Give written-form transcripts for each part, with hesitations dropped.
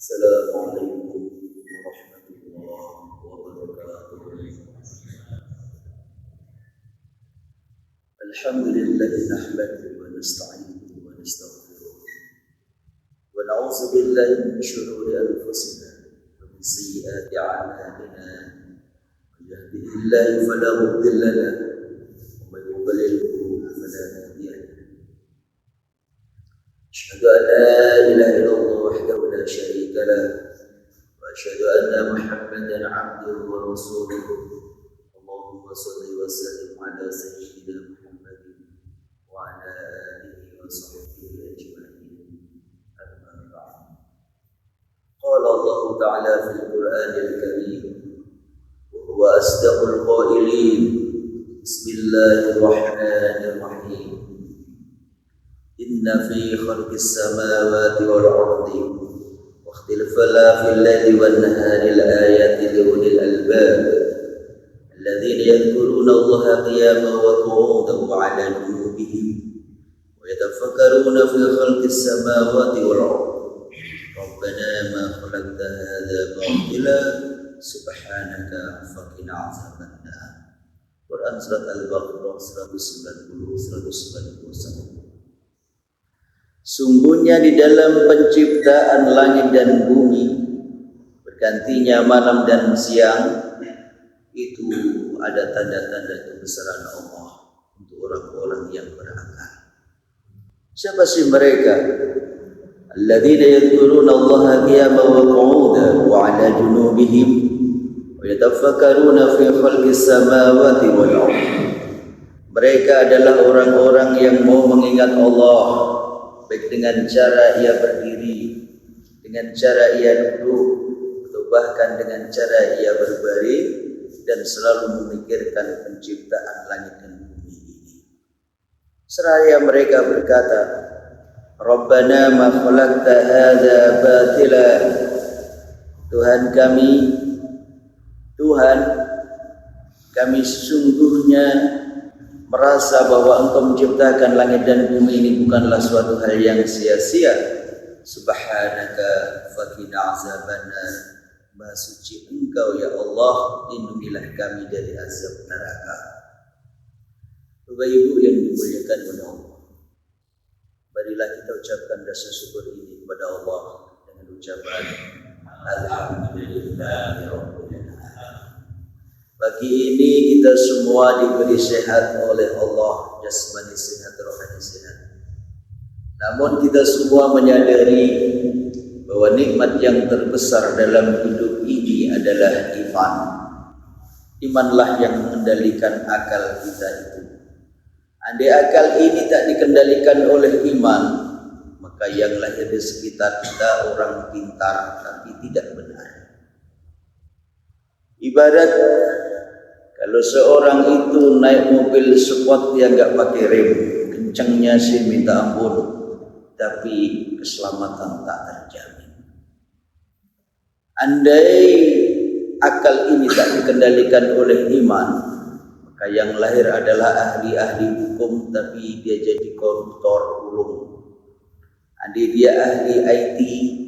Assalamualaikum warahmatullahi wabarakatuh. Alhamdulillah nahmaduhu wa nasta'inuhu wa nastaghfiruh wa na'udzu billahi min shururi anfusina wa min sayyiati a'malina. Man yahdihillahu fala mudilla lahu wa man yudlilhu fala hadiya lahu. Asyhadu an la ilaha illallah wahdahu la syarika lahu wa asyhadu anna Muhammadan 'abduhu wa rasuluhu. Allahumma shalli wa sallim ala sayyidina Muhammadin wa ala alihi wa sahbihi ajma'in. Amma ba'd. Qala Allah ta'ala fil Qur'anil Karim wa huwa asdaqul qailin. Bismillahirrahmanirrahim. Inna fi khalqis samawati wal ardi wa ikhtilafil laili wan nahari laayatin liulil albab alladzina yadhkuruna Allaha qiyaman wa qu'udan wa 'ala junubihim wa yatafakkaruna fi khalqis samawati wal ardi rabbana ma khalaqta hadza batila subhanaka faqina 'adzabannar. Quran surat Al-Baqarah 190-191. Sungguhnya di dalam penciptaan langit dan bumi, bergantinya malam dan siang, itu ada tanda-tanda kebesaran Allah untuk orang-orang yang berakal. Siapa sih mereka? Alladzina yadhkuruna Allaha qiyaman wa qu'udan wa 'ala junubihim wa yatafakkaruna fi khalqis samawati wal ardh. Mereka adalah orang-orang yang mau mengingat Allah, baik dengan cara ia berdiri, dengan cara ia duduk, atau bahkan dengan cara ia berbaring, dan selalu memikirkan penciptaan langit dan bumi ini. Seraya mereka berkata, Rabbana ma khalaqta hadza batila. Tuhan kami sesungguhnya merasa bahwa Engkau menciptakan langit dan bumi ini bukanlah suatu hal yang sia-sia. Subhanaka faqina azabannar. Maha suci Engkau ya Allah, lindungilah kami dari azab neraka. Bapak Ibu yang dimuliakan oleh Allah, marilah kita ucapkan rasa syukur ini kepada Allah dengan ucapan Alhamdulillahirabbil alamin. Pagi ini kita semua diberi sehat oleh Allah, jasmani sehat, rohani sehat. Namun kita semua menyadari bahwa nikmat yang terbesar dalam hidup ini adalah iman. Imanlah yang mengendalikan akal kita itu. Andai akal ini tak dikendalikan oleh iman, maka yang lahir di sekitar kita orang pintar tapi tidak benar. Ibarat kalau seorang itu naik mobil sport yang enggak pakai rem, kencangnya sih minta ampun, tapi keselamatan tak terjamin. Andai akal ini tak dikendalikan oleh iman, maka yang lahir adalah ahli-ahli hukum tapi dia jadi koruptor ulung. Andai dia ahli IT,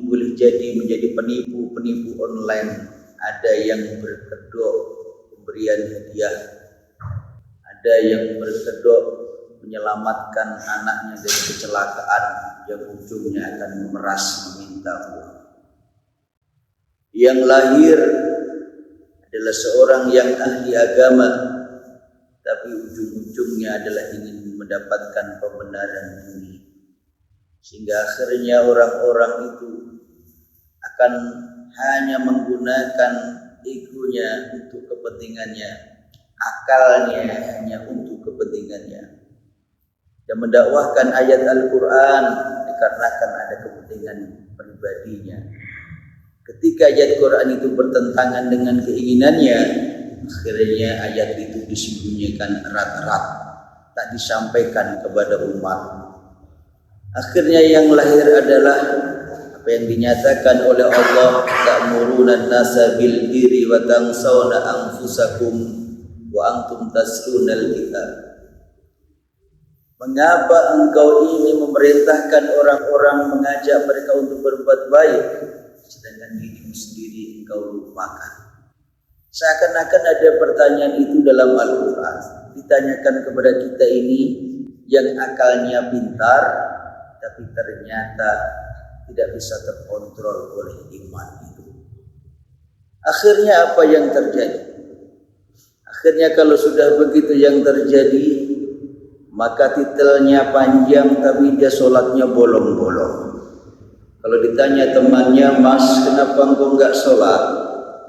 boleh jadi menjadi penipu online. Ada yang berkedok pemberian hadiah, ada yang berkedok menyelamatkan anaknya dari kecelakaan yang ujungnya akan memeras meminta uang. Yang lahir adalah seorang yang ahli agama, tapi ujung-ujungnya adalah ingin mendapatkan pembenaran dunia, sehingga akhirnya orang-orang itu akan hanya menggunakan egonya untuk kepentingannya, akalnya hanya untuk kepentingannya, dan mendakwahkan ayat Al-Quran dikarenakan ada kepentingan pribadinya. Ketika ayat Quran itu bertentangan dengan keinginannya, akhirnya ayat itu disembunyikan erat-erat, tak disampaikan kepada umat. Akhirnya yang lahir adalah apa yang dinyatakan oleh Allah, ta'muruna an-nasa bil birri wa tansawna anfusakum wa antum taslunal kitab. Mengapa engkau ini memerintahkan orang-orang, mengajak mereka untuk berbuat baik, sedangkan dirimu sendiri engkau lupakan. Seakan-akan ada pertanyaan itu dalam Al-Quran, ditanyakan kepada kita ini yang akalnya pintar, tapi ternyata tidak bisa terkontrol oleh iman itu. Akhirnya apa yang terjadi? Akhirnya kalau sudah begitu yang terjadi, maka titelnya panjang tapi dia sholatnya bolong-bolong. Kalau ditanya temannya, "Mas, kenapa engkau enggak sholat?"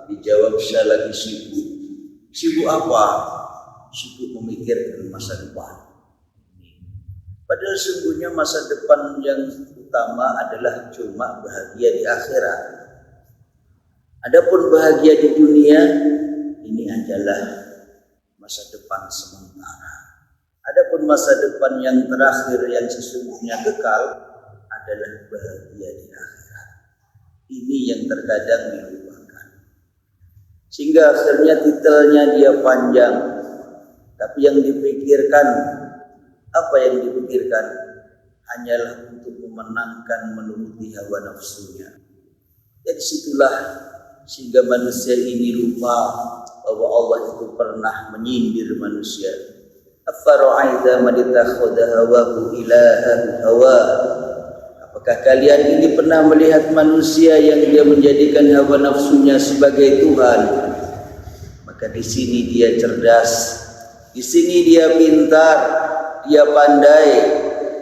Dijawab, "Saya lagi sibuk." Sibuk apa? Sibuk memikirkan masa depan. Padahal sungguhnya masa depan yang utama adalah cuma bahagia di akhirat. Adapun bahagia di dunia ini adalah masa depan sementara. Adapun masa depan yang terakhir yang sesungguhnya kekal adalah bahagia di akhirat. Ini yang terkadang dilupakan. Sehingga akhirnya titelnya dia panjang, tapi yang dipikirkan, apa yang dipikirkan? Hanyalah untuk memenangkan menuruti hawa nafsunya. Jadi situlah sehingga manusia ini lupa bahwa Allah itu pernah menyindir manusia. Afara'aita man ittakhadha hawahu ilahan hawa. Apakah kalian ini pernah melihat manusia yang dia menjadikan hawa nafsunya sebagai Tuhan? Maka di sini dia cerdas, di sini dia pintar, dia pandai,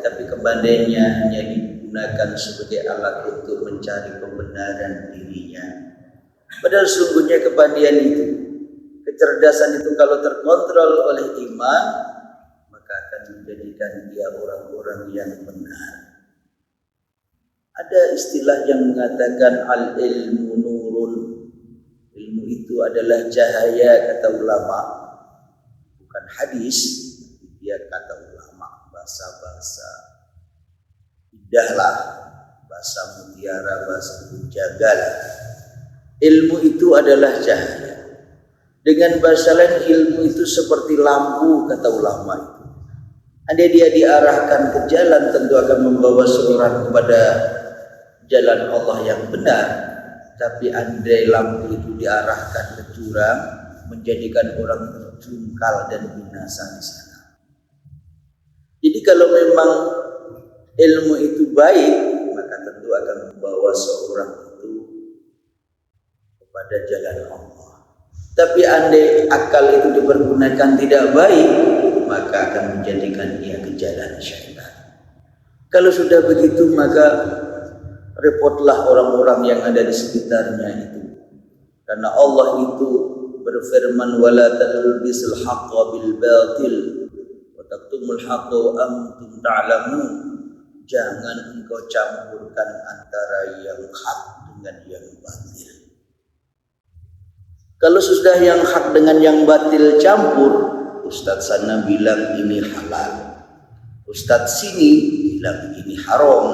tapi kepandaiannya hanya digunakan sebagai alat untuk mencari pembenaran dirinya. Padahal sungguhnya kepandaian itu, kecerdasan itu kalau terkontrol oleh iman, maka akan menjadikan dia orang-orang yang benar. Ada istilah yang mengatakan al-ilmu nurun. Ilmu itu adalah cahaya, kata ulama. Bukan hadis, dia kata ulama, bahasa-bahasa indahlah, bahasa mutiara, bahasa jagal. Ilmu itu adalah cahaya. Dengan bahasa lain, ilmu itu seperti lampu, kata ulama itu. Andai dia diarahkan ke jalan, tentu akan membawa seorang kepada jalan Allah yang benar. Tapi andai lampu itu diarahkan ke jurang, menjadikan orang terjungkal dan binasa di sana. Jadi kalau memang ilmu itu baik, maka tentu akan membawa seorang itu kepada jalan Allah. Tapi andai akal itu dipergunakan tidak baik, maka akan menjadikan dia ke jalan syaitan. Kalau sudah begitu, maka repotlah orang-orang yang ada di sekitarnya itu. Karena Allah itu berfirman, "Wala talbisul haqqo bil batil wa taktumul haqqo wa antum ta'lamun." Jangan engkau campurkan antara yang hak dengan yang batil. Kalau sudah yang hak dengan yang batil campur, ustadz sana bilang ini halal, ustadz sini bilang ini haram,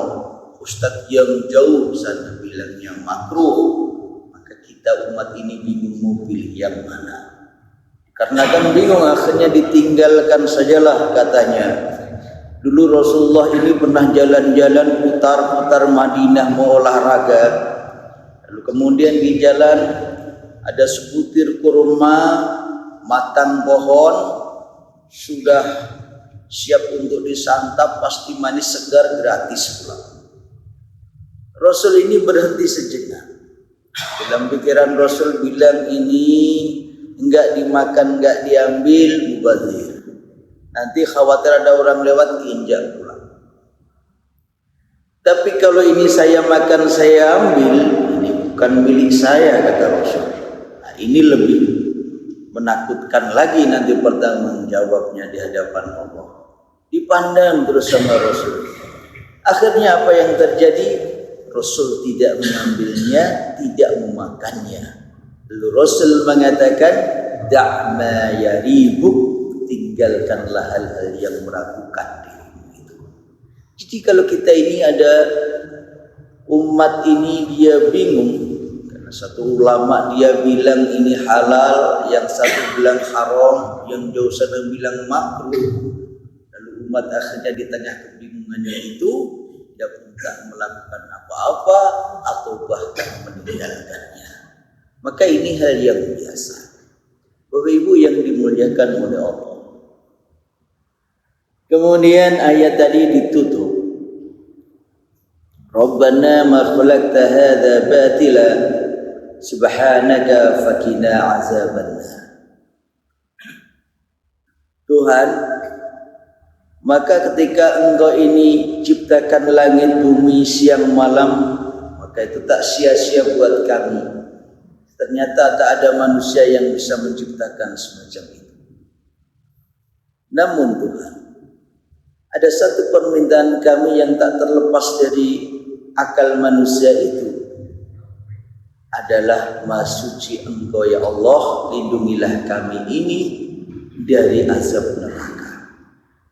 ustadz yang jauh sana bilangnya makruh, maka kita umat ini bingung mau pilih yang mana. Karena kan bingung, akhirnya ditinggalkan sajalah katanya. Dulu Rasulullah ini pernah jalan-jalan putar-putar Madinah mau olahraga. Lalu kemudian di jalan ada sebutir kurma matang pohon, sudah siap untuk disantap, pasti manis segar gratis pula. Rasul ini berhenti sejenak. Dalam pikiran Rasul bilang, ini enggak dimakan, enggak diambil, mubazir. Nanti khawatir ada orang lewat injak pula. Tapi kalau ini saya makan, saya ambil, ini bukan milik saya, kata Rasul. Nah, ini lebih menakutkan lagi nanti pertanggungjawabnya di hadapan Allah. Dipandang terus sama Rasul. Akhirnya apa yang terjadi? Rasul tidak mengambilnya, tidak memakannya. Lalu Rasul mengatakan, "Da'ma yaribuk," tinggalkanlah hal-hal yang meragukan dirimu itu. Jadi kalau kita ini ada umat ini dia bingung, karena satu ulama dia bilang ini halal, yang satu bilang haram, yang jauh sana bilang makruh. Lalu umat akhirnya di tengah kebingungannya itu dia pun tak melakukan apa-apa atau bahkan meninggalkan meninggalkannya. Maka ini hal yang biasa. Bapak Ibu yang dimuliakan oleh Allah. Kemudian ayat tadi ditutup. Rabbana ma khalaqta hadza batila subhanaka faqina azabannar. Tuhan, maka ketika Engkau ini ciptakan langit bumi siang malam, maka itu tak sia-sia buat kami. Ternyata tak ada manusia yang bisa menciptakan semacam itu. Namun Tuhan, ada satu permintaan kami yang tak terlepas dari akal manusia itu, adalah Maha Suci Engkau ya Allah, lindungilah kami ini dari azab neraka.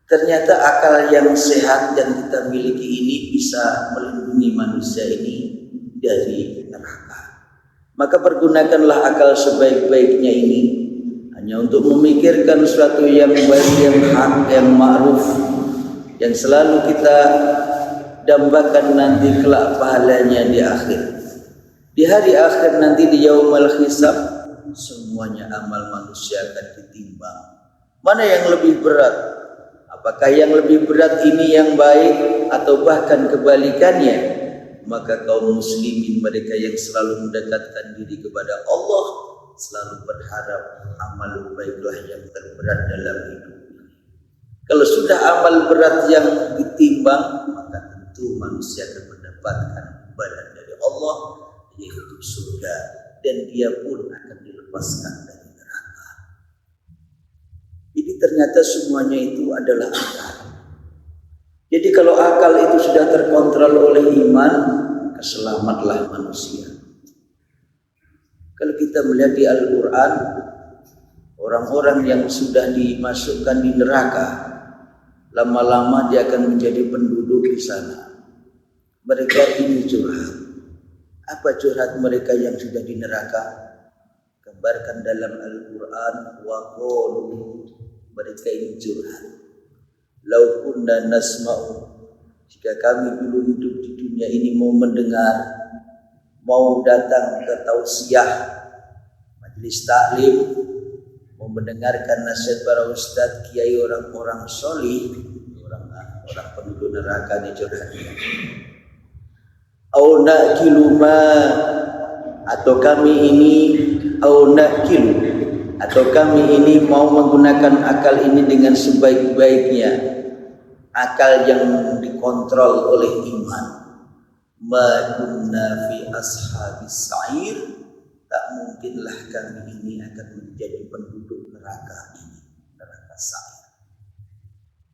Ternyata akal yang sehat yang kita miliki ini bisa melindungi manusia ini dari neraka. Maka pergunakanlah akal sebaik-baiknya ini hanya untuk memikirkan sesuatu yang baik, yang hak, yang ma'ruf, yang selalu kita dambakan nanti kelak pahalanya di akhir. Di hari akhir nanti di yaumul hisab, semuanya amal manusia akan ditimbang. Mana yang lebih berat? Apakah yang lebih berat ini yang baik atau bahkan kebalikannya? Maka kaum muslimin, mereka yang selalu mendekatkan diri kepada Allah, selalu berharap amal baiklah yang terberat dalam hidup. Kalau sudah amal berat yang ditimbang, maka tentu manusia akan mendapatkan imbalan dari Allah, yaitu surga, dan dia pun akan dilepaskan dari neraka. Jadi ternyata semuanya itu adalah akal. Jadi kalau akal itu sudah terkontrol oleh iman, keselamatlah manusia. Kalau kita melihat di Al-Quran, orang-orang yang sudah dimasukkan di neraka, lama-lama dia akan menjadi penduduk di sana. Mereka ini curhat. Apa curhat mereka yang sudah di neraka? Gambarkan dalam Al-Quran, wa qalu, mereka ini curhat. Lau kunna nasma'u, jika kami dulu hidup di dunia ini mau mendengar, mau datang ke tausiah, majelis taklim, mau mendengarkan nasihat para ustadz, kiai, orang-orang solih, orang penduduk neraka ini curhatnya. Au nakilu ma, atau kami ini au nakilu, atau kami ini mau menggunakan akal ini dengan sebaik-baiknya, akal yang dikontrol oleh iman. Ma kunna fi ashabis sa'ir, tak mungkinlah kami ini akan menjadi penduduk neraka ini, neraka sa'ir.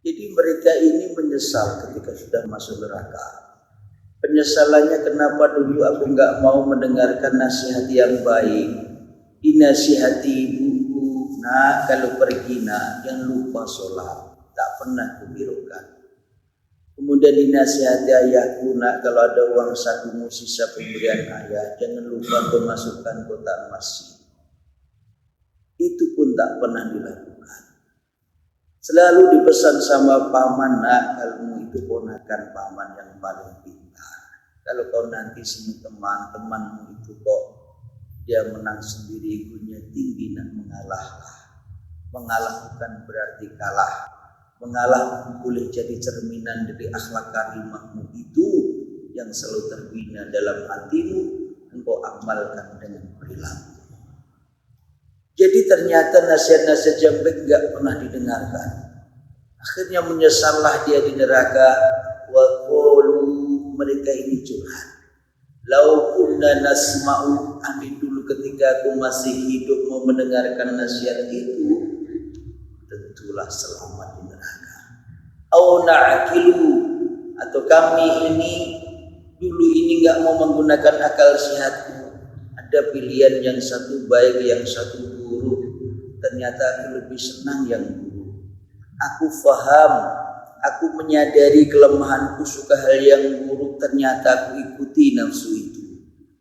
Jadi mereka ini menyesal ketika sudah masuk neraka. Penyesalannya, kenapa dulu aku enggak mau mendengarkan nasihat yang baik, dinasihati ibuku, nak kalau pergi nak jangan lupa sholat, tak pernah kubirukan. Kemudian dinasihati ayahku, nak kalau ada uang sakumu sisa pemberian ayah, jangan lupa kau masukkan kotak masjid. Itu pun tak pernah dilakukan. Selalu dipesan sama paman, nak kalau itu ponakan paman yang paling pintar. Kalau kau nanti semua teman-temanmu itu kok dia menang sendiri, egonya tinggi, nak mengalahlah. Mengalah bukan berarti kalah. Mengalah boleh jadi cerminan dari akhlak karimahmu itu yang selalu terbina dalam hatimu, engkau amalkan dengan perilaku. Jadi ternyata nasihat-nasihat yang baik enggak pernah didengarkan. Akhirnya menyesallah dia di neraka. Wa qalu, mereka ini curhat. Lau kunna nasma'u, ambil dulu ketika aku masih hidup mau mendengarkan nasihat itu, tentulah selamat di neraka. Au na'kilu, atau kami ini dulu ini enggak mau menggunakan akal sehatku. Ada pilihan yang satu baik, yang satu buruk. Ternyata aku lebih senang yang buruk. Aku faham, aku menyadari kelemahanku, suka hal yang buruk, ternyata aku ikuti nafsu itu.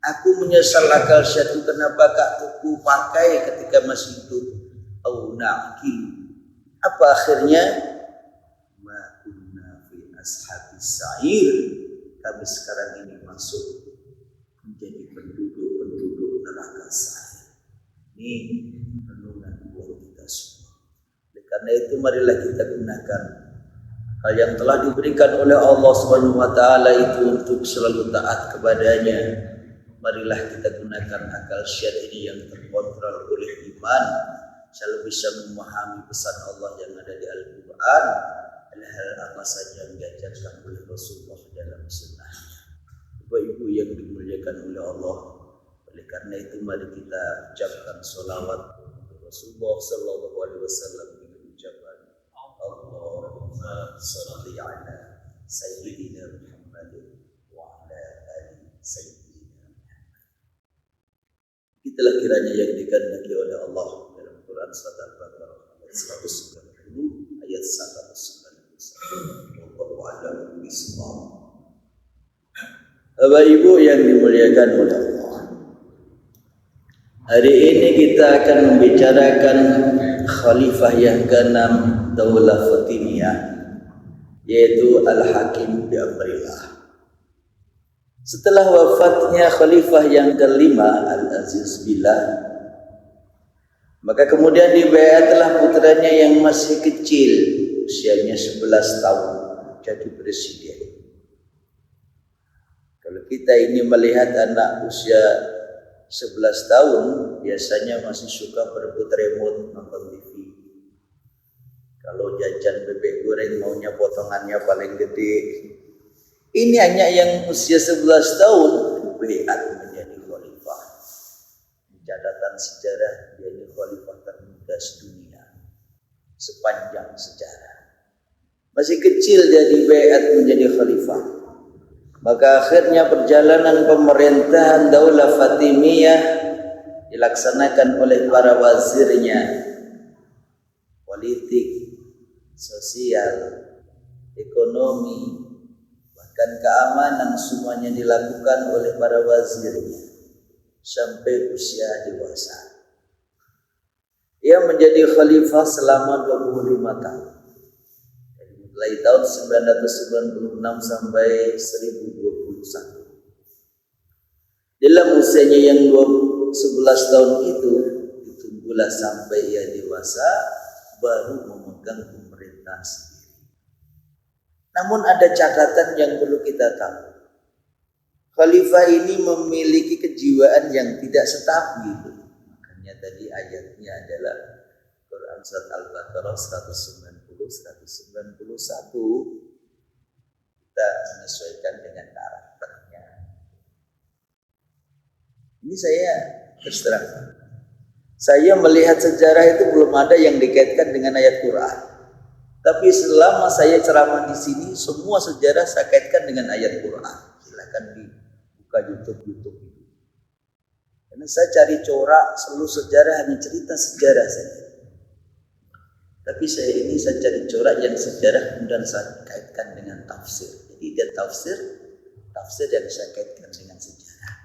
Aku menyesal akal sehatku, kenapa aku pakai ketika masih hidup. Au na'kilu. Apa akhirnya? Ma kunna fi ashabis sa'ir. Kami sekarang ini masuk menjadi penduduk penduduk neraka saya. Ini renungan buat kita semua. Oleh karena itu marilah kita gunakan hal yang telah diberikan oleh Allah Subhanahu wa taala itu untuk selalu taat kepadanya. Marilah kita gunakan akal syar'i yang terkontrol oleh iman, selalu bisa memahami pesan Allah yang ada di Al-Qur'an, hal apa saja yang diajarkan oleh Rasulullah dalam sunnahnya. Bapak-ibu yang dimuliakan oleh Allah, oleh karena itu mari kita ucapkan sholawat untuk Rasulullah sallallahu alaihi wasallam dengan ucapan Allahumma shalli ala sayyidina Muhammad wa ala ali sayyidina Muhammad. Itulah kiranya yang dikehendaki oleh Allah dalam Quran surat Al-Baqarah ayat 190 ayat 191. Wallahu a'lam bishawab. Bapak Ibu yang dimuliakan oleh Allah, hari ini kita akan membicarakan khalifah yang ke-6 Daulah Fatimiyah, yaitu Al-Hakim bi Amrillah. Setelah wafatnya khalifah yang ke-5 Al-Aziz Billah, maka kemudian dibaiatlah putranya yang masih kecil, usianya 11 tahun, jadi presiden. Kalau kita ini melihat anak usia 11 tahun, biasanya masih suka berebut remote nonton TV. Kalau jajan bebek goreng maunya potongannya paling gede. Ini hanya yang usia 11 tahun baiat menjadi khalifah. Catatan sejarah, dia ini khalifah termuda sedunia sepanjang sejarah. Masih kecil jadi baiat menjadi khalifah. Maka akhirnya perjalanan pemerintahan Daulah Fatimiyah dilaksanakan oleh para wazirnya, politik, sosial, ekonomi, bahkan keamanan semuanya dilakukan oleh para wazirnya sampai usia dewasa. Ia menjadi khalifah selama 25 tahun. Mulai tahun 996 sampai 1021. Dalam usianya yang 11 tahun itu, ditunggulah sampai ia dewasa, baru memegang pemerintahan sendiri. Namun ada catatan yang perlu kita tahu. Khalifah ini memiliki kejiwaan yang tidak stabil. Makanya tadi ayatnya adalah Quran surat Al-Baqarah 190-191. Kita menyesuaikan dengan karakternya. Ini saya terus terang, saya melihat sejarah itu belum ada yang dikaitkan dengan ayat Quran. Tapi selama saya ceramah di sini, semua sejarah saya kaitkan dengan ayat Quran. Silakan dibuka YouTube itu. Karena saya cari corak seluruh sejarah hanya cerita sejarah saja. Tapi saya cari corak yang sejarah kemudian saya kaitkan dengan tafsir. Jadi dia tafsir yang saya kaitkan dengan sejarah.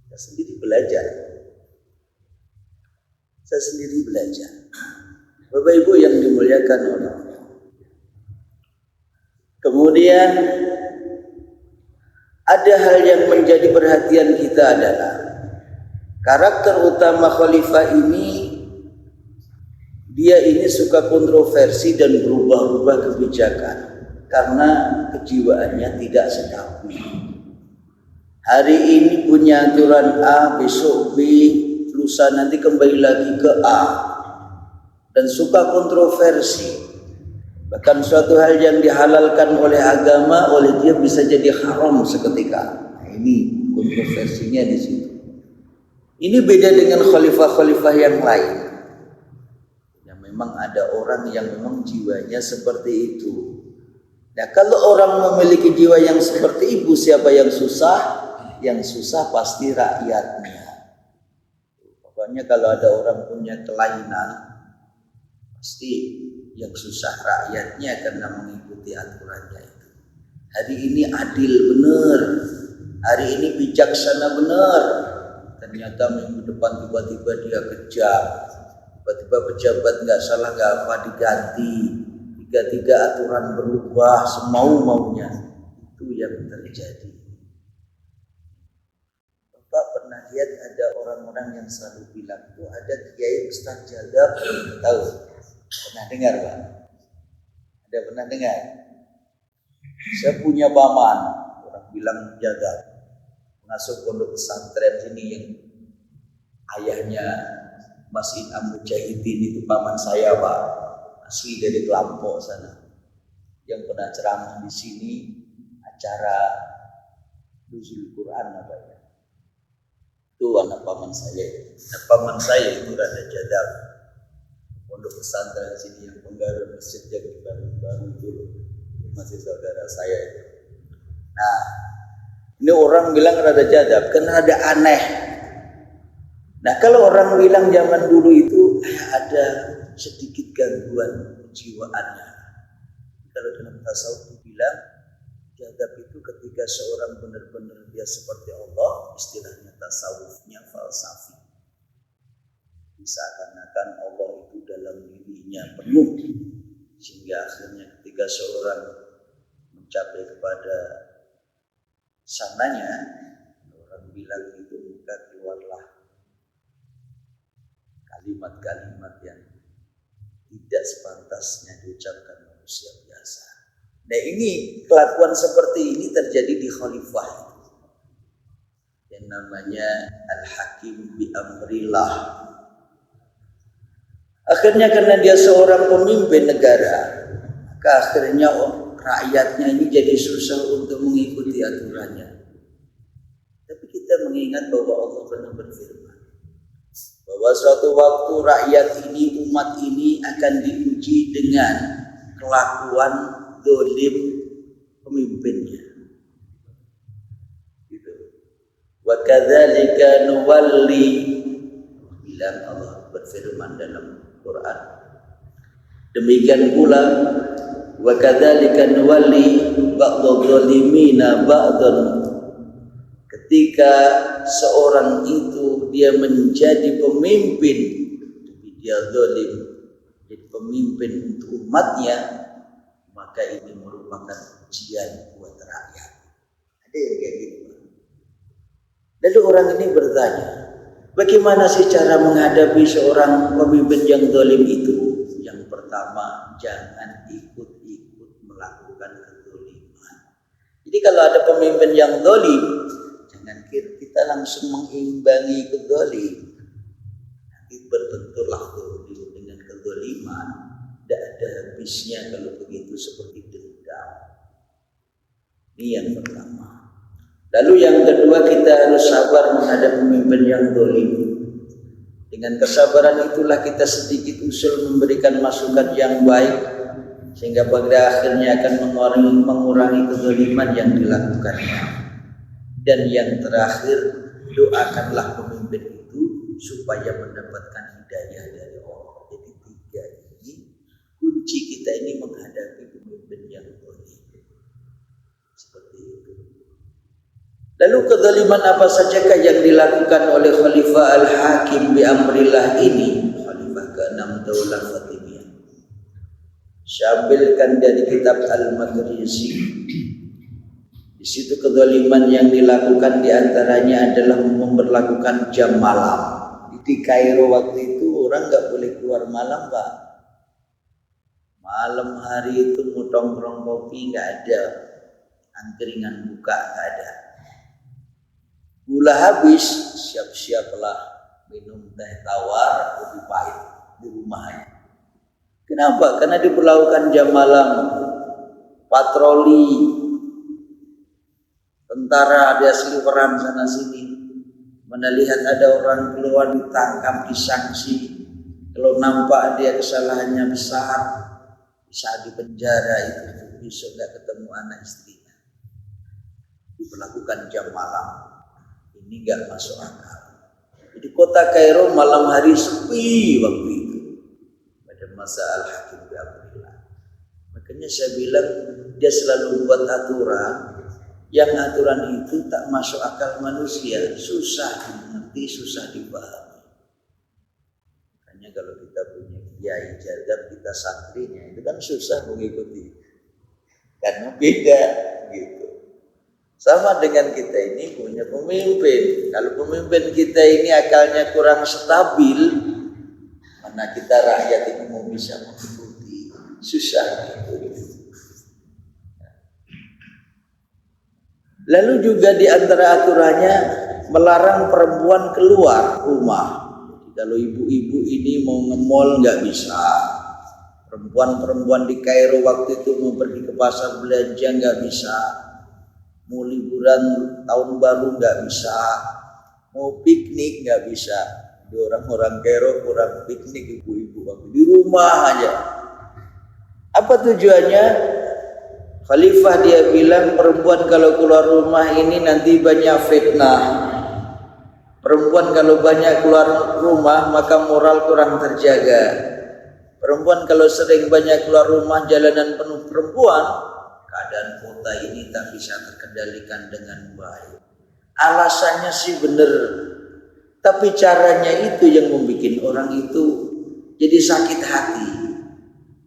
Saya sendiri belajar. Bapak Ibu yang dimuliakan oleh Allah. Kemudian ada hal yang menjadi perhatian kita adalah karakter utama khalifah ini. Dia ini suka kontroversi dan berubah-ubah kebijakan karena kejiwaannya tidak stabil. Hari ini punya aturan A, besok B, lusa nanti kembali lagi ke A. Dan suka kontroversi. Bahkan suatu hal yang dihalalkan oleh agama, oleh dia bisa jadi haram seketika. Nah, ini kontroversinya di situ. Ini beda dengan khalifah-khalifah yang lain. Memang ada orang yang memang jiwanya seperti itu. Nah, kalau orang memiliki jiwa yang seperti itu, siapa yang susah? Yang susah pasti rakyatnya. Pokoknya kalau ada orang punya kelainan, pasti yang susah rakyatnya karena mengikuti aturannya itu. Hari ini adil benar, hari ini bijaksana benar. Ternyata minggu depan tiba-tiba dia kejam. Tiba-tiba pejabat nggak salah nggak apa diganti, tiga aturan berubah semau-maunya. Itu yang terjadi. Bapak pernah pernah lihat ada orang-orang yang selalu bilang tuh ada kiai Ustaz Jadab, tahu? Pernah dengar, Pak? Ada pernah dengar? Saya punya paman, orang bilang Jadab, masuk pondok pesantren sini yang ayahnya Mas Inam Mujahidin itu paman saya, Pak, asli dari Kelampok sana, yang pernah ceramah di sini acara nuzul Quran apa ya? Itu anak paman saya. Nah, paman saya itu Rada Jadab, pondok pesantren sini yang penggarap masjid yang baru itu masih saudara saya itu. Nah, ini orang bilang Rada Jadab karena ada aneh. Nah, kalau orang bilang zaman dulu itu ada sedikit gangguan kejiwaannya. Kalau dalam tasawuf bilang jadab itu ketika seorang benar-benar dia seperti Allah, istilahnya tasawufnya falsafi. Seakan-akan Allah itu dalam dirinya penuh, sehingga akhirnya ketika seorang mencapai kepada sananya, orang bilang itu maka keluarlah kalimat-kalimat yang tidak sepantasnya diucapkan manusia biasa. Nah, ini kelakuan seperti ini terjadi di khalifah yang namanya Al-Hakim bi Amrillah. Akhirnya karena dia seorang pemimpin negara, maka akhirnya rakyatnya ini jadi susah untuk mengikuti aturannya. Tapi kita mengingat bahwa Allah pernah berfirman bahwa suatu waktu rakyat ini, umat ini akan diuji dengan kelakuan dolim pemimpinnya. Gitu. Wa kadzalika nuwalli, bilang Allah berfirman dalam Quran. Demikian pula wa kadzalika nuwalli ba'dadh dhalimina ba'dan. Ketika seorang itu dia menjadi pemimpin, tapi dia zalim, jadi pemimpin untuk umatnya, maka ini merupakan ujian buat rakyat. Ada yang kayak gitu. Lalu orang ini bertanya, bagaimana sih cara menghadapi seorang pemimpin yang zalim itu? Yang pertama, jangan ikut-ikut melakukan kezaliman. Jadi kalau ada pemimpin yang zalim, jangan kita langsung mengimbangi kezaliman. Nanti berbenturlah zalim dengan kezaliman. Tidak ada habisnya kalau begitu, seperti dendam. Ini yang pertama. Lalu yang kedua, kita harus sabar menghadapi pemimpin yang zalim. Dengan kesabaran itulah kita sedikit usul memberikan masukan yang baik, sehingga pada akhirnya akan mengurangi kezaliman yang dilakukannya. Dan yang terakhir, doakanlah pemimpin itu supaya mendapatkan hidayah dari Allah. Jadi tiga ini kunci kita ini menghadapi pemimpin yang zalim. Seperti itu. Lalu kezaliman apa sajakah yang dilakukan oleh Khalifah Al-Hakim bi Amrillah ini? Khalifah ke-6 Daulah Fatimiyah. Saya ambilkan dari kitab Al-Maqrizi. Di situ kezaliman yang dilakukan diantaranya adalah memperlakukan jam malam. Di Kairo waktu itu orang nggak boleh keluar malam, Pak. Malam hari itu mau tongkrong kopi nggak ada, angkringan buka nggak ada. Gula habis, siap-siaplah minum teh tawar kopi pahit di rumahnya. Kenapa? Karena diperlakukan jam malam, patroli, tentara ada seliweran sana sini. Mana lihat ada orang keluar ditangkap, disanksi. Kalau nampak dia kesalahannya besar, bisa dipenjara itu, besok nggak ketemu anak istrinya. Diperlakukan jam malam. Ini nggak masuk akal. Jadi kota Kairo malam hari sepi waktu itu pada masa Al-Hakim bi Amrillah. Makanya saya bilang dia selalu buat aturan, yang aturan itu tak masuk akal manusia, susah dimengerti, susah dipahami. Makanya kalau kita punya kiai jadab, kita santrinya itu kan susah mengikuti, karena beda gitu. Sama dengan kita ini punya pemimpin. Kalau pemimpin kita ini akalnya kurang stabil, mana kita rakyat ini mau bisa mengikuti? Susah. Lalu juga di antara aturannya melarang perempuan keluar rumah. Kalau ibu-ibu ini mau nge-mall nggak bisa. Perempuan-perempuan di Kairo waktu itu mau pergi ke pasar belanja nggak bisa. Mau liburan tahun baru nggak bisa. Mau piknik nggak bisa. Di orang-orang Kairo kurang piknik ibu-ibu waktu di rumah aja. Apa tujuannya? Khalifah dia bilang perempuan kalau keluar rumah ini nanti banyak fitnah. Perempuan kalau banyak keluar rumah maka moral kurang terjaga. Perempuan kalau sering banyak keluar rumah jalanan penuh perempuan, keadaan kota ini tak bisa terkendalikan dengan baik. Alasannya sih benar, tapi caranya itu yang membuat orang itu jadi sakit hati.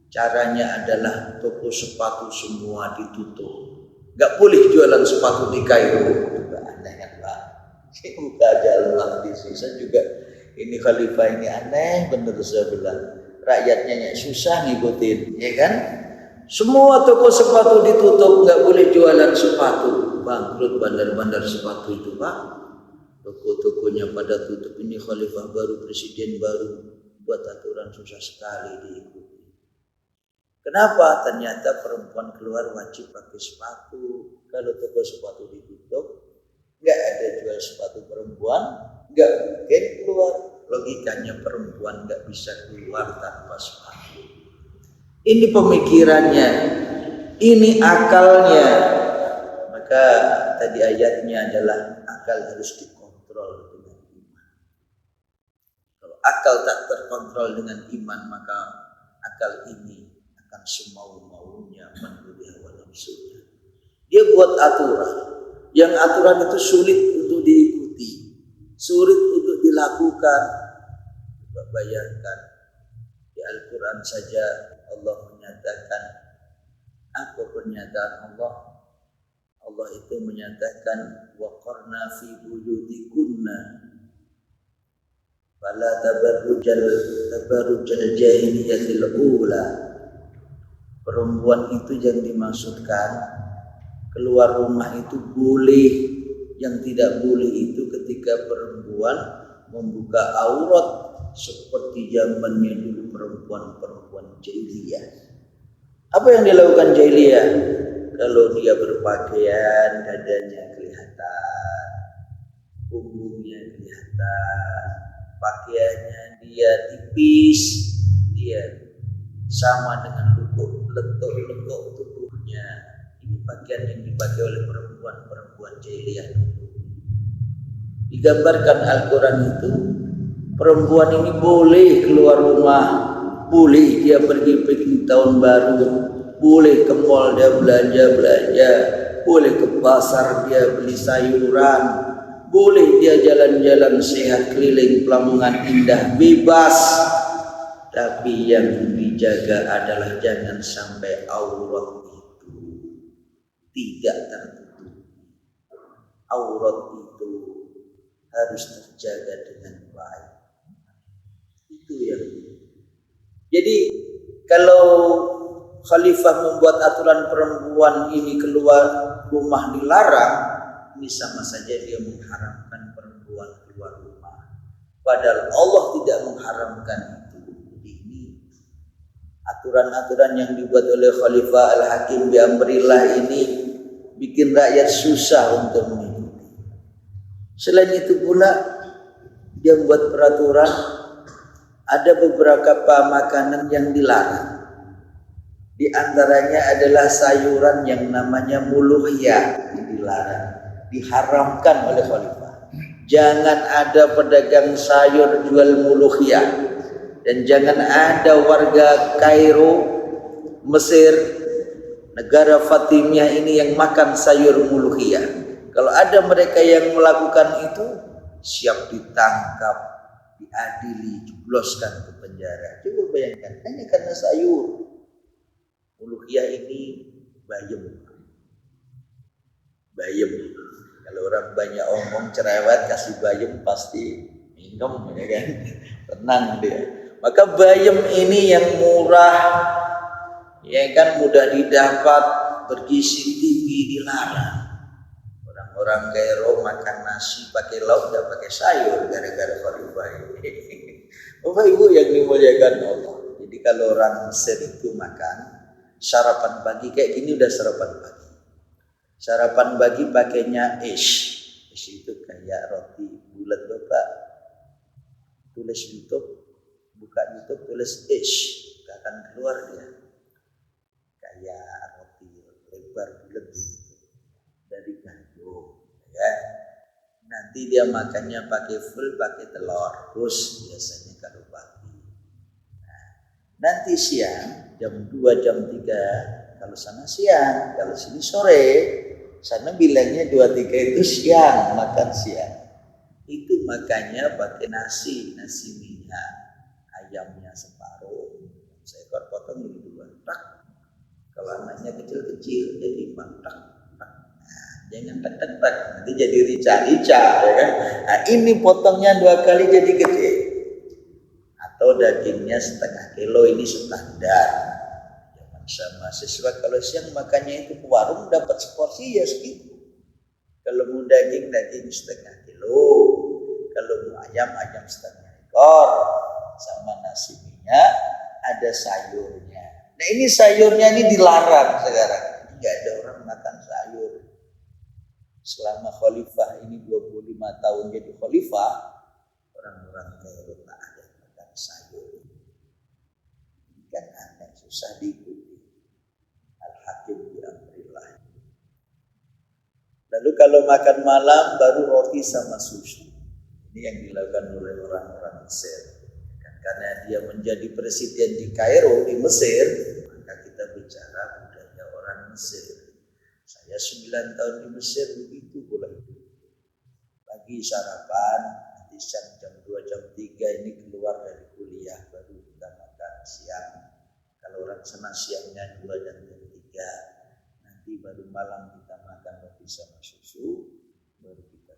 Caranya adalah toko sepatu semua ditutup. Gak boleh jualan sepatu di Kairo. Aneh kan Pak? Saya buka jalan di sisa juga. Ini khalifah ini aneh bener saya bilang. Rakyatnya susah ngikutin, ya kan? Semua toko sepatu ditutup, gak boleh jualan sepatu. Bangkrut bandar-bandar sepatu itu Pak. Toko-tokonya pada tutup. Ini khalifah baru, presiden baru, buat aturan susah sekali diikuti. Kenapa? Ternyata perempuan keluar wajib pakai sepatu. Kalau toko sepatu ditutup, nggak ada jual sepatu perempuan, nggak mungkin keluar. Logikanya perempuan nggak bisa keluar tanpa sepatu. Ini pemikirannya, ini akalnya. Maka tadi ayatnya adalah akal harus dikontrol dengan iman. Kalau akal tak terkontrol dengan iman, maka akal ini akan semau-maunya menurut hawa nafsunya. Dia buat aturan, yang aturan itu sulit untuk diikuti, sulit untuk dilakukan. Coba bayangkan di Al-Quran saja Allah menyatakan apa pernyataan Allah? Allah itu menyatakan waqarna fi buyutikunna fala tabarrujal jahiliyatil ula. Perempuan itu yang dimaksudkan keluar rumah itu boleh, yang tidak boleh itu ketika perempuan membuka aurat seperti zamannya dulu perempuan-perempuan jahiliyah. Apa yang dilakukan jahiliyah? Kalau dia berpakaian dadanya kelihatan, punggungnya kelihatan, pakaiannya dia tipis, dia sama dengan lentok tubuhnya. Ini pakaian yang dipakai oleh perempuan jahiliyah. Digambarkan Al-Quran itu perempuan ini boleh keluar rumah, boleh dia pergi piknik tahun baru, boleh ke mall dia belanja, boleh ke pasar dia beli sayuran, boleh dia jalan-jalan sehat keliling Pelamongan Indah bebas. Tapi yang dijaga adalah jangan sampai aurat itu tidak tertutup. Aurat itu harus terjaga dengan baik. Itu yang. Jadi kalau khalifah membuat aturan perempuan ini keluar rumah dilarang, ini sama saja dia mengharamkan perempuan keluar rumah. Padahal Allah tidak mengharamkan itu. Aturan-aturan yang dibuat oleh Khalifah Al-Hakim bi Amrillah ini bikin rakyat susah untuk mengikuti. Selain itu pula dia buat peraturan ada beberapa makanan yang dilarang. Di antaranya adalah sayuran yang namanya muluhiyah dilarang, diharamkan oleh Khalifah. Jangan ada pedagang sayur jual muluhiyah. Dan jangan ada warga Kairo, Mesir, negara Fatimiyah ini yang makan sayur muluhiyah. Kalau ada mereka yang melakukan itu, siap ditangkap, diadili, jebloskan ke penjara. Coba bayangkan, hanya karena sayur. Muluhiyah ini bayam. bayem. Kalau orang banyak omong cerewet kasih bayem pasti minum, ya kan? Tenang dia. Maka bayem ini yang murah, ya kan, mudah didapat, bergizi tinggi dilarang. Orang-orang Kairo makan nasi pakai lauk, tidak pakai sayur gara-gara khalifah ini. Bapak Ibu yang dimuliakan Allah. Jadi kalau orang Mesir itu makan sarapan pagi kayak gini, udah sarapan pagi. Sarapan pagi pakainya ish. Ish itu kayak roti bulat. Bapak tulis YouTube, buka YouTube, tulis ish, akan keluar dia kayak roti lebar bulat gitu dari gandum, ya. Nanti dia makannya pakai full, pakai telur terus biasanya kalau pagi. Nah, nanti siang jam 2, jam 3, kalau sana siang, kalau sini sore. Sana bilangnya 2, 3 itu siang, makan siang. Itu makannya pakai nasi minyak, ayamnya separuh, seekor potong jadi 2 tak. Kalau anaknya kecil-kecil jadi 4 tak. Nah, jangan tak, nanti jadi rica, ya kan? Nah, ini potongnya 2 kali jadi gede. Atau dagingnya setengah kilo, ini standar. Sama siswa kalau siang makannya itu ke warung dapat seporsi ya segitu. Kalau mau daging setengah kilo, kalau mau ayam setengah ekor, sama nasi minyak, ada sayurnya. Nah ini sayurnya ini dilarang sekarang. Nggak ada orang makan sayur. Selama khalifah ini 25 tahun jadi khalifah, orang-orang Kairo tak ada makan sayur. Ini kan aneh, susah diikuti. Lalu kalau makan malam baru roti sama susu. Ini yang dilakukan oleh orang-orang Mesir. Karena dia menjadi presiden di Kairo, di Mesir, maka kita bicara budaya orang Mesir. Saya 9 tahun di Mesir begitu pula itu. Pagi sarapan, nanti jam 2, jam 3 ini keluar dari kuliah baru kita makan siang. Kalau orang sana siangnya 2 dan jam 3. Baru malam kita makan roti sama susu, baru kita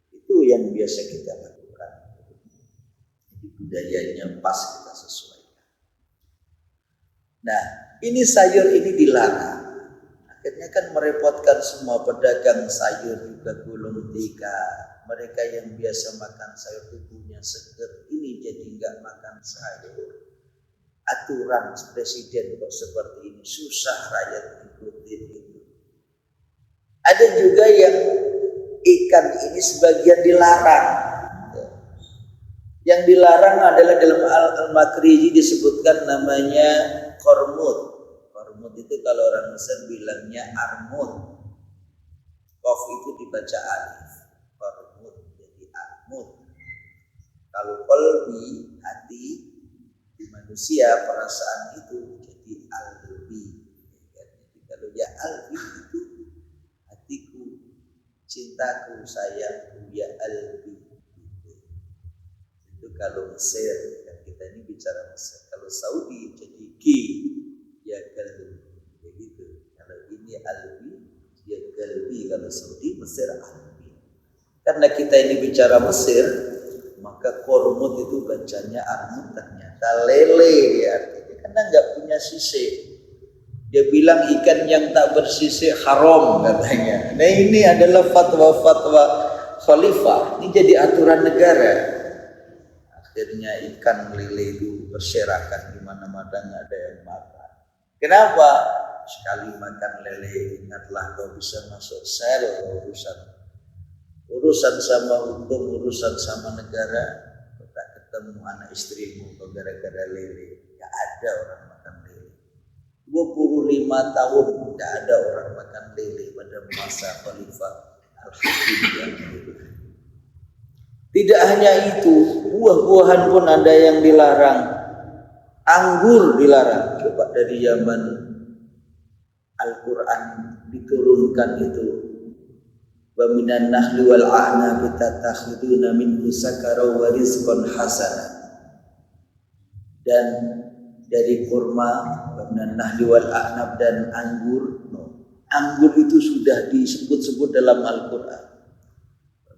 itu yang biasa kita lakukan. Jadi budayanya pas kita sesuaikan. Nah ini sayur ini dilarang. Akhirnya kan merepotkan semua pedagang sayur juga gulung tikar. Mereka yang biasa makan sayur tubuhnya seger, ini jadi nggak makan sayur. Aturan presiden kok seperti ini, susah rakyat ikutin itu. Ada juga yang ikan ini sebagian dilarang. Yang dilarang adalah dalam Al-Makriji disebutkan namanya kormut. Kormut itu kalau orang Mesir bilangnya armut. Qaf itu dibaca alif. Kormut jadi armut. Kalau qalbi, hati di manusia, perasaan itu jadi albi. Jadi kalau ya albi itu cintaku, sayangku, ya albi. Itu kalau Mesir, kan kita ini bicara Mesir. Kalau Saudi jadi ki, ya kalbi. Begitu. Kalau ini albi, ya kalbi. Kalau Saudi, Mesir albi. Karena kita ini bicara Mesir, maka kormut itu bacanya armut, ternyata lele dia artinya. Karena nggak punya sisik. Dia bilang ikan yang tak bersisik haram katanya. Nah ini adalah fatwa-fatwa khalifah. Ini jadi aturan negara. Akhirnya ikan lele itu berserakan di mana-mana, nggak ada yang makan. Kenapa? Sekali makan lele, ingatlah kau bisa masuk sel urusan sama hukum, urusan sama negara. Kau tak ketemu anak istrimu kau gara-gara lele. Nggak ada orang makan lele. 25 tahun tidak ada orang makan lele pada masa Khalifah Al-Hakim yang itu. Tidak hanya itu, buah-buahan pun ada yang dilarang. Anggur dilarang. Coba dari zaman Al-Quran diturunkan itu. Wa minan nahli wal a'nabi tatakhiduna minhu sakara wa rizqan hasana. Dan dari kurma, nahli wal a'nab dan anggur, Anggur itu sudah disebut-sebut dalam Al-Quran.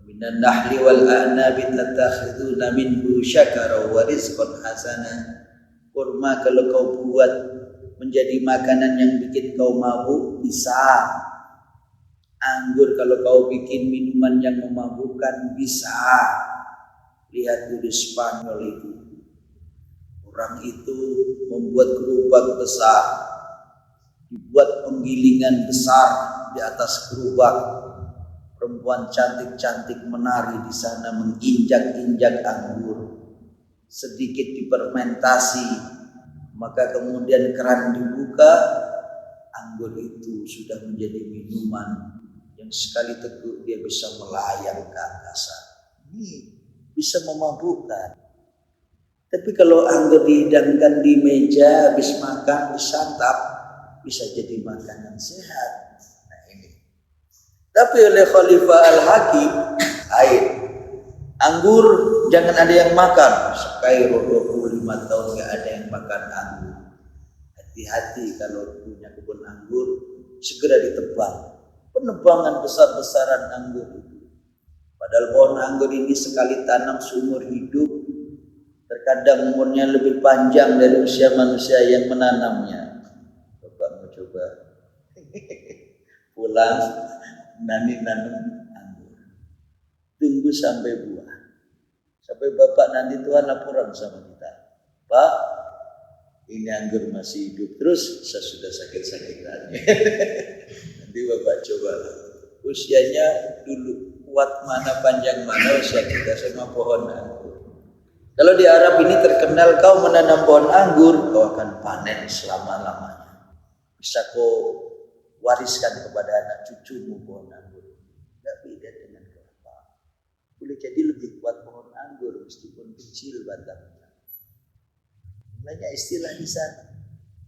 Minan nahli wal a'nabi tattakhiduna minhu syakara wa rizqan hasana. Kurma kalau kau buat menjadi makanan yang bikin kau mabuk, bisa. Anggur kalau kau bikin minuman yang memabukkan, bisa. Lihat di Spanyol itu, orang itu membuat gerobak besar, dibuat penggilingan besar di atas gerobak. Perempuan cantik-cantik menari di sana menginjak-injak anggur. Sedikit dipermentasi, maka kemudian keran dibuka, anggur itu sudah menjadi minuman yang sekali teguk dia bisa melayang ke angkasa. Ini bisa memabukkan. Tapi kalau anggur dihidangkan di meja, habis makan, disantap, bisa jadi makanan sehat. Nah ini. Tapi oleh Khalifah Al-Hakim, air. Anggur jangan ada yang makan. Kairo 25 tahun gak ada yang makan anggur. Hati-hati kalau punya kebun anggur, segera ditebang. Penebangan besar-besaran anggur itu. Padahal pohon anggur ini sekali tanam seumur hidup, terkadang umurnya lebih panjang dari usia manusia yang menanamnya. Bapak mau coba pulang nanam anggur, tunggu sampai buah, sampai bapak nanti Tuhan laporan sama kita, Pak, ini anggur masih hidup terus, saya sudah sakit-sakitannya. Nanti bapak coba usianya dulu kuat mana panjang mana usia kita sama pohon anggur. Kalau di Arab ini terkenal kau menanam pohon anggur, kau akan panen selama-lamanya. Bisa kau wariskan kepada anak cucumu pohon anggur. Tidak beda dengan kelapa. Boleh jadi lebih kuat pohon anggur meskipun kecil batangnya. Banyak istilah di sana.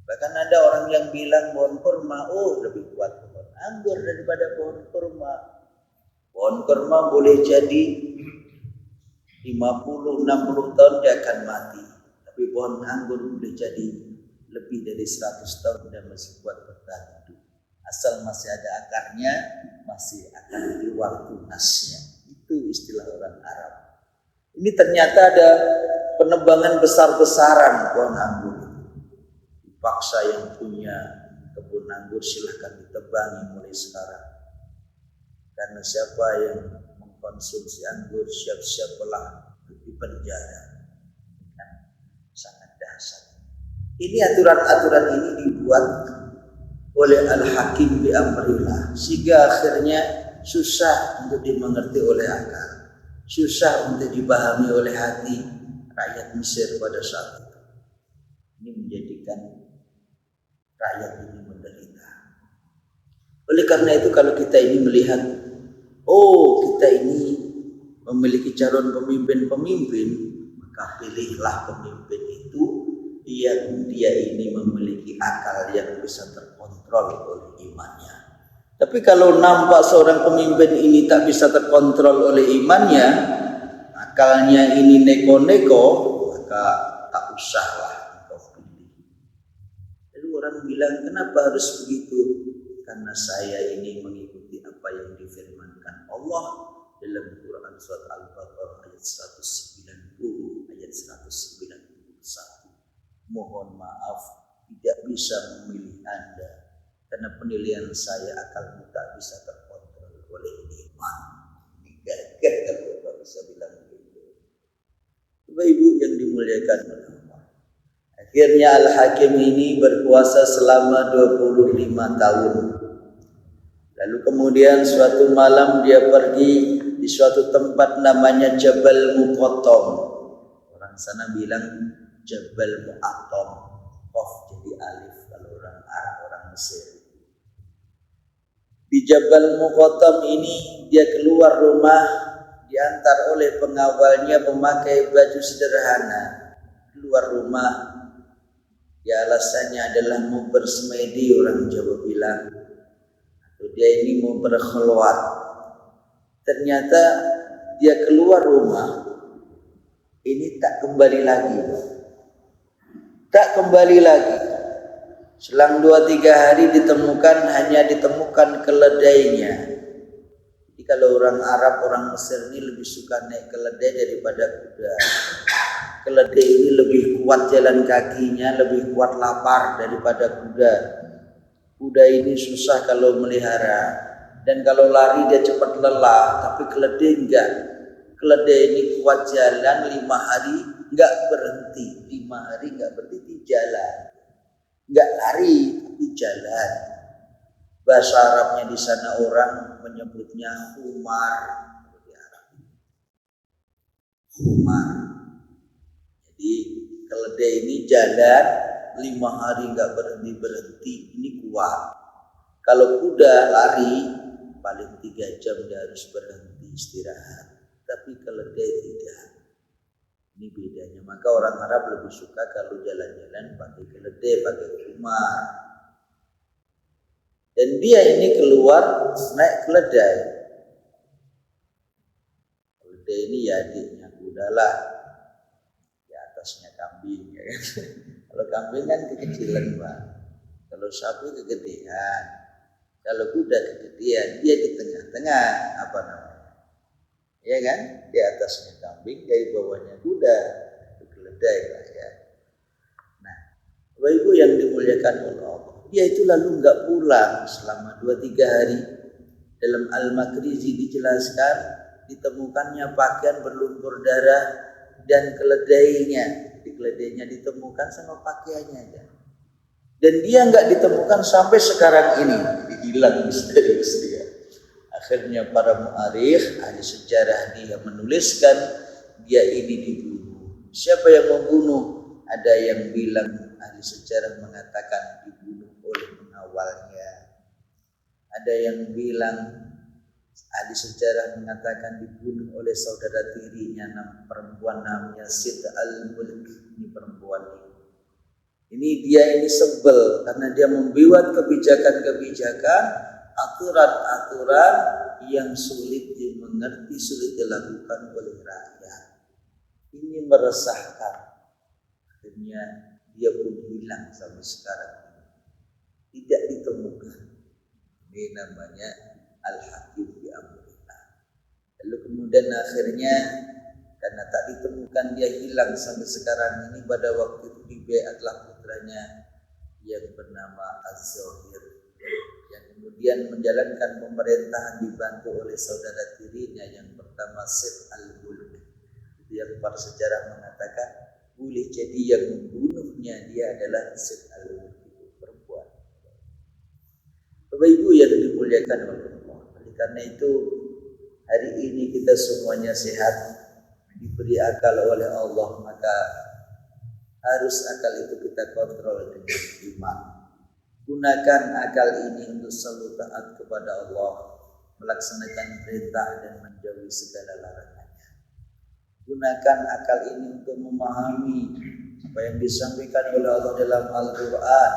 Bahkan ada orang yang bilang pohon kurma, oh lebih kuat pohon anggur daripada pohon kurma. Pohon kurma boleh jadi 50-60 tahun dia akan mati. Tapi pohon anggur boleh jadi lebih dari 100 tahun dan masih kuat bertahan hidup. Asal masih ada akarnya, masih akan keluar tunasnya. Itu istilah orang Arab. Ini ternyata ada penebangan besar-besaran pohon anggur. Dipaksa yang punya kebun anggur silahkan ditebangi mulai sekarang. Karena siapa yang mengkonsumsi anggur siap-siaplah di penjara. Kan sangat dahsyat. Ini aturan-aturan ini dibuat oleh Al-Hakim bi amrillah, sehingga akhirnya susah untuk dimengerti oleh akal, susah untuk dipahami oleh hati rakyat Mesir pada saat itu. Ini menjadikan rakyat ini menderita. Oleh karena itu kalau kita ini melihat, oh kita ini memiliki calon pemimpin-pemimpin, maka pilihlah pemimpin itu yang dia ini memiliki akal yang bisa terkontrol oleh imannya. Tapi kalau nampak seorang pemimpin ini tak bisa terkontrol oleh imannya, akalnya ini neko-neko, maka tak usahlah engkau pilih. Lalu orang bilang, kenapa harus begitu? Karena saya ini mengikuti apa yang difirmankan Allah dalam Quran surat Al-Baqarah ayat 190, ayat 191. Mohon maaf tidak bisa memilih Anda karena penilaian saya akalmu tak bisa terkontrol oleh iman. Ini gagal kalau Bapak bisa bilang begitu. Bapak Ibu yang dimuliakan oleh Allah. Akhirnya Al-Hakim ini berkuasa selama 25 tahun. Lalu kemudian suatu malam dia pergi di suatu tempat namanya Jabal Muqattam. Orang sana bilang Jabal Mu'attam, Qaf jadi alif kalau orang Arab, orang Mesir. Di Jabal Muqattam ini dia keluar rumah, diantar oleh pengawalnya memakai baju sederhana. Keluar rumah, ya alasannya adalah mau bersemedi, orang Jawa bilang. Atau dia ini mau berkhulwat. Ternyata dia keluar rumah, ini tak kembali lagi. Tak kembali lagi. Selang 2-3 hari hanya ditemukan keledainya. Jadi kalau orang Arab, orang Mesir ini lebih suka naik keledai daripada kuda. Keledai ini lebih kuat jalan kakinya, lebih kuat lapar daripada kuda. Kuda ini susah kalau melihara, dan kalau lari dia cepat lelah, tapi keledai enggak. Keledai ini kuat jalan 5 hari enggak berhenti, 5 hari enggak berhenti jalan. Enggak lari tapi jalan. Bahasa Arabnya di sana orang menyebutnya humar. Humar. Jadi keledai ini jalan 5 hari enggak berhenti, ini kuat. Kalau kuda lari paling 3 jam dia harus berhenti istirahat. Tapi keledai tidak. Ini bedanya. Maka orang Arab lebih suka kalau jalan-jalan pakai keledai, pakai humar. Dan dia ini keluar naik keledai. Keledai ini ya adiknya kuda lah. Di atasnya kambing. Ya kan? Kalau kambing kan kekecilan Pak. Kalau sapi kegedean. Kalau kuda kegedean. Dia di tengah-tengah ya kan, di atasnya kambing, dari bawahnya kuda, itu keledai lah ya. Nah, Bapak Ibu yang dimuliakan oleh Allah, dia itu lalu enggak pulang selama 2-3 hari. Dalam Al-Makrizi dijelaskan ditemukannya pakaian berlumpur darah dan keledainya. Di keledainya ditemukan sama pakaiannya aja. Dan dia enggak ditemukan sampai sekarang ini, hilang misterius dia. Akhirnya para mu'arikh, ahli sejarah dia menuliskan dia ini dibunuh. Siapa yang membunuh? Ada yang bilang, ahli sejarah mengatakan dibunuh oleh pengawalnya. Ada yang bilang, ahli sejarah mengatakan dibunuh oleh saudara tirinya, perempuan namanya Sid al-Mulk. Ini perempuan ini dia ini sebel karena dia membuat kebijakan-kebijakan, aturan-aturan yang sulit dimengerti, sulit dilakukan oleh rakyat. Ini meresahkan. Akhirnya dia pun hilang sampai sekarang. Tidak ditemukan. Ini namanya Al-Hakim bi Amrillah. Lalu kemudian akhirnya karena tak ditemukan, dia hilang sampai sekarang ini. Pada waktu itu dibeatlah putranya yang bernama Az-Zahir, yang kemudian menjalankan pemerintahan dibantu oleh saudara tirinya yang pertama Sid al-Mulk. Itu yang para sejarah mengatakan boleh jadi yang membunuhnya dia adalah Sid al-Mulk, itu perempuan. Bapak Ibu yang dimuliakan oleh Allah, oleh karena itu hari ini kita semuanya sehat, diberi akal oleh Allah, maka harus akal itu kita kontrol dengan iman. Gunakan akal ini untuk selalu taat kepada Allah, melaksanakan perintah dan menjauhi segala larangannya. Gunakan akal ini untuk memahami apa yang disampaikan oleh Allah dalam Al-Quran,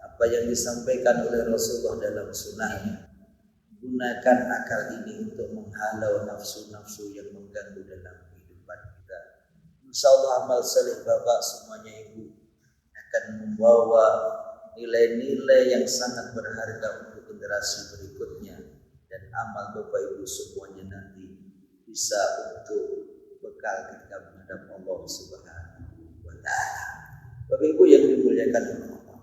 apa yang disampaikan oleh Rasulullah dalam sunnahnya. Gunakan akal ini untuk menghalau nafsu-nafsu yang mengganggu dalam kehidupan kita. InsyaAllah amal saleh Bapak semuanya Ibu akan membawa nilai-nilai yang sangat berharga untuk generasi berikutnya, dan amal Bapak Ibu semuanya nanti bisa untuk bekal ketika menghadap Allah Subhanahu wa Ta'ala. Bapak Ibu yang dimuliakan Allah,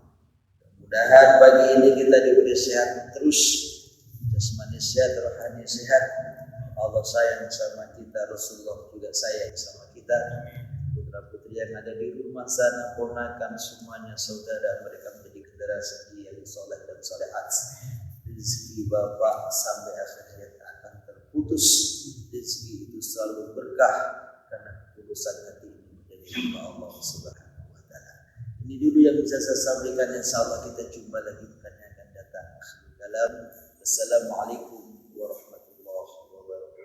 mudah-mudahan pagi ini kita diberi sehat terus, jasmani sehat, rohani sehat. Allah sayang sama kita, Rasulullah juga sayang sama kita. Putra-putri yang ada di rumah sana, ponakan semuanya, saudara, mereka menjadi generasi yang soleh dan solehat. Rezeki Bapak sampai akhir hayat akan terputus. Rezeki itu selalu berkah karena ketulusan hati ini menjadi hamba Allah Subhanahu wa Ta'ala. Ini dulu yang bisa saya sampaikan. Insyaallah kita jumpa lagi bukan yang akan datang. Dalam Assalamualaikum warahmatullahi wabarakatuh.